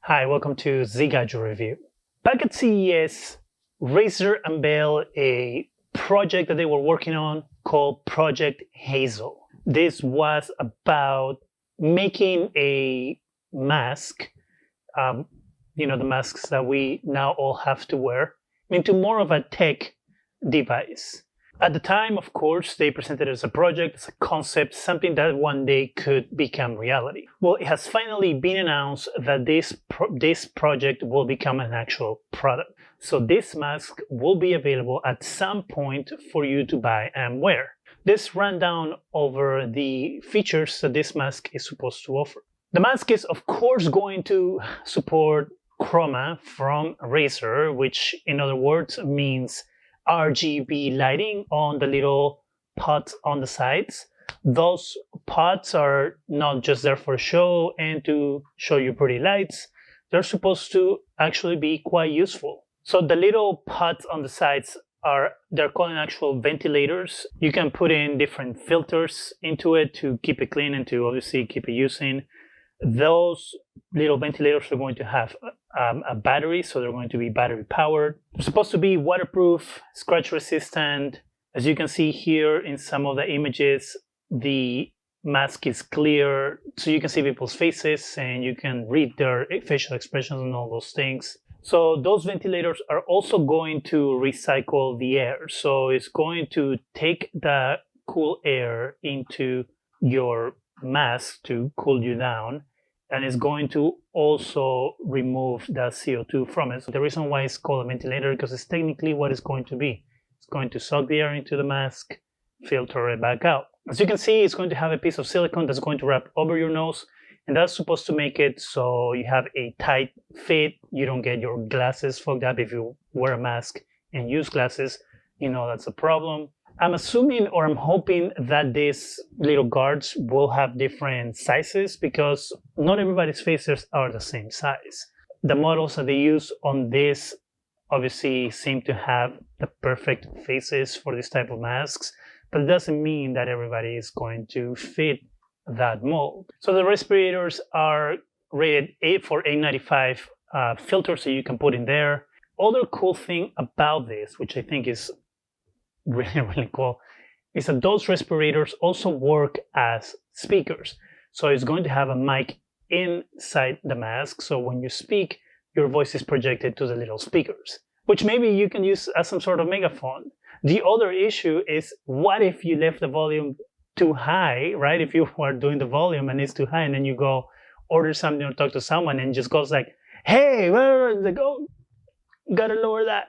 Hi, welcome to Zgadgetreview. Back at CES, Razer unveiled a project that they were working on called Project Hazel. This was about making a mask, the masks that we now all have to wear, into more of a tech device. At the time, of course, they presented it as a project, as a concept, something that one day could become reality. Well, it has finally been announced that this project will become an actual product. So this mask will be available at some point for you to buy and wear. This rundown over the features that this mask is supposed to offer. The mask is, of course, going to support chroma from Razer, which in other words means RGB lighting on the little pods on the sides. Those pods are not just there for show and to show you pretty lights. They're supposed to actually be quite useful. So the little pods on the sides they're called actual ventilators. You can put in different filters into it to keep it clean and to obviously keep it using. Those little ventilators are going to have a battery, so they're going to be battery powered. They're supposed to be waterproof, scratch resistant. As you can see here in some of the images, the mask is clear, so you can see people's faces and you can read their facial expressions and all those things. So those ventilators are also going to recycle the air. So it's going to take the cool air into your mask to cool you down, and it's going to also remove the CO2 from it. So the reason why it's called a ventilator, because it's technically what it's going to be. It's going to suck the air into the mask, filter it back out. As you can see, it's going to have a piece of silicone that's going to wrap over your nose, and that's supposed to make it so you have a tight fit. You don't get your glasses fogged up. If you wear a mask and use glasses, you know that's a problem. I'm assuming, or I'm hoping, that these little guards will have different sizes because not everybody's faces are the same size. The models that they use on this obviously seem to have the perfect faces for this type of masks, but it doesn't mean that everybody is going to fit that mold. So the respirators are rated 8 for 895 filters that you can put in there. Other cool thing about this, which I think is really cool, is that those respirators also work as speakers. So it's going to have a mic inside the mask, so when you speak, your voice is projected to the little speakers, which maybe you can use as some sort of megaphone. The other issue is, what if you left the volume too high, right? If you are doing the volume and it's too high, and then you go order something or talk to someone and just goes like, hey, like, oh, gotta lower that.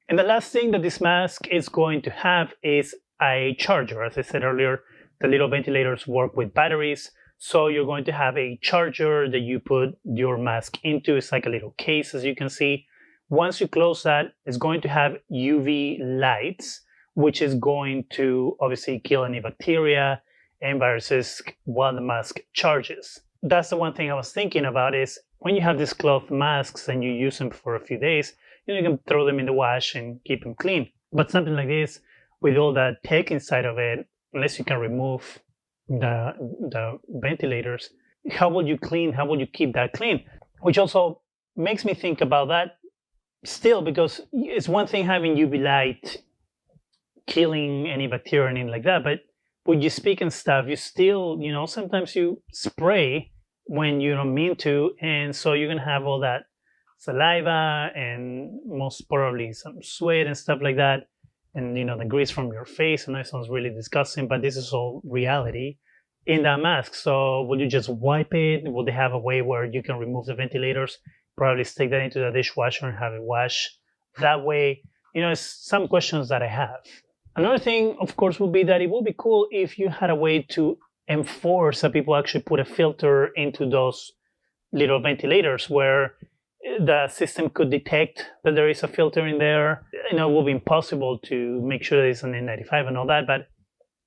And the last thing that this mask is going to have is a charger. As I said earlier, the little ventilators work with batteries. So you're going to have a charger that you put your mask into. It's like a little case, as you can see. Once you close that, it's going to have UV lights, which is going to obviously kill any bacteria and viruses while the mask charges. That's the one thing I was thinking about, is when you have these cloth masks and you use them for a few days, you can throw them in the wash and keep them clean. But something like this, with all that tech inside of it, unless you can remove the ventilators, how will you clean? How will you keep that clean? Which also makes me think about that still, because it's one thing having UV light killing any bacteria or anything like that, but when you speak and stuff, you still, sometimes you spray when you don't mean to, and so you're gonna have all that saliva and most probably some sweat and stuff like that, and the grease from your face, and that sounds really disgusting, but this is all reality in that mask. So will you just wipe it? Will they have a way where you can remove the ventilators, probably stick that into the dishwasher and have it wash that way? It's some questions that I have. Another thing, of course, would be that it would be cool if you had a way to enforce that people actually put a filter into those little ventilators, where the system could detect that there is a filter in there. It will be impossible to make sure that it's an N95 and all that, but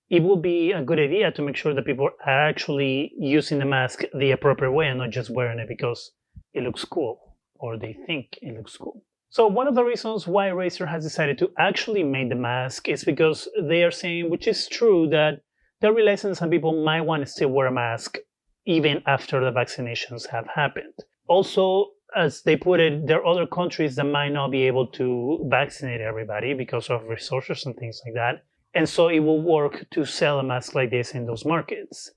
it would be a good idea to make sure that people are actually using the mask the appropriate way and not just wearing it because it looks cool or they think it looks cool. So one of the reasons why Razer has decided to actually make the mask is because they are saying, which is true, that they're realizing some people might want to still wear a mask even after the vaccinations have happened. Also, as they put it, there are other countries that might not be able to vaccinate everybody because of resources and things like that. And so it will work to sell a mask like this in those markets.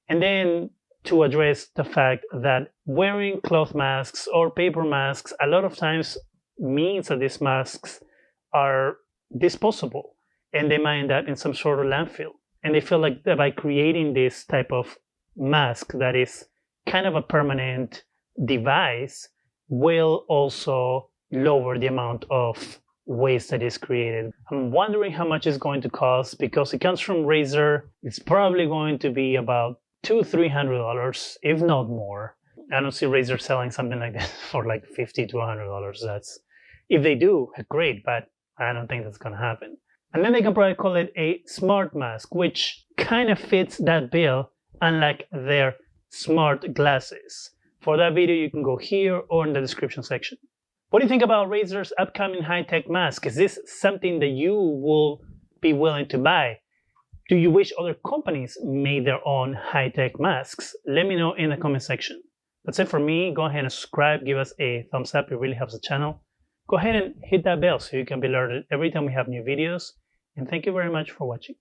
And then to address the fact that wearing cloth masks or paper masks a lot of times means that these masks are disposable and they might end up in some sort of landfill. And they feel like that by creating this type of mask that is kind of a permanent device will also lower the amount of waste that is created. I'm wondering how much it's going to cost because it comes from Razer. It's probably going to be about $200-300, if not more. I don't see Razer selling something like this for like $50 to $100. That's, if they do, great, but I don't think that's gonna happen. And then they can probably call it a smart mask, which kind of fits that bill, unlike their smart glasses. For that video, you can go here or in the description section. What do you think about Razer's upcoming high-tech mask? Is this something that you will be willing to buy? Do you wish other companies made their own high-tech masks? Let me know in the comment section. That's it for me. Go ahead and subscribe. Give us a thumbs up. It really helps the channel. Go ahead and hit that bell so you can be alerted every time we have new videos. And thank you very much for watching.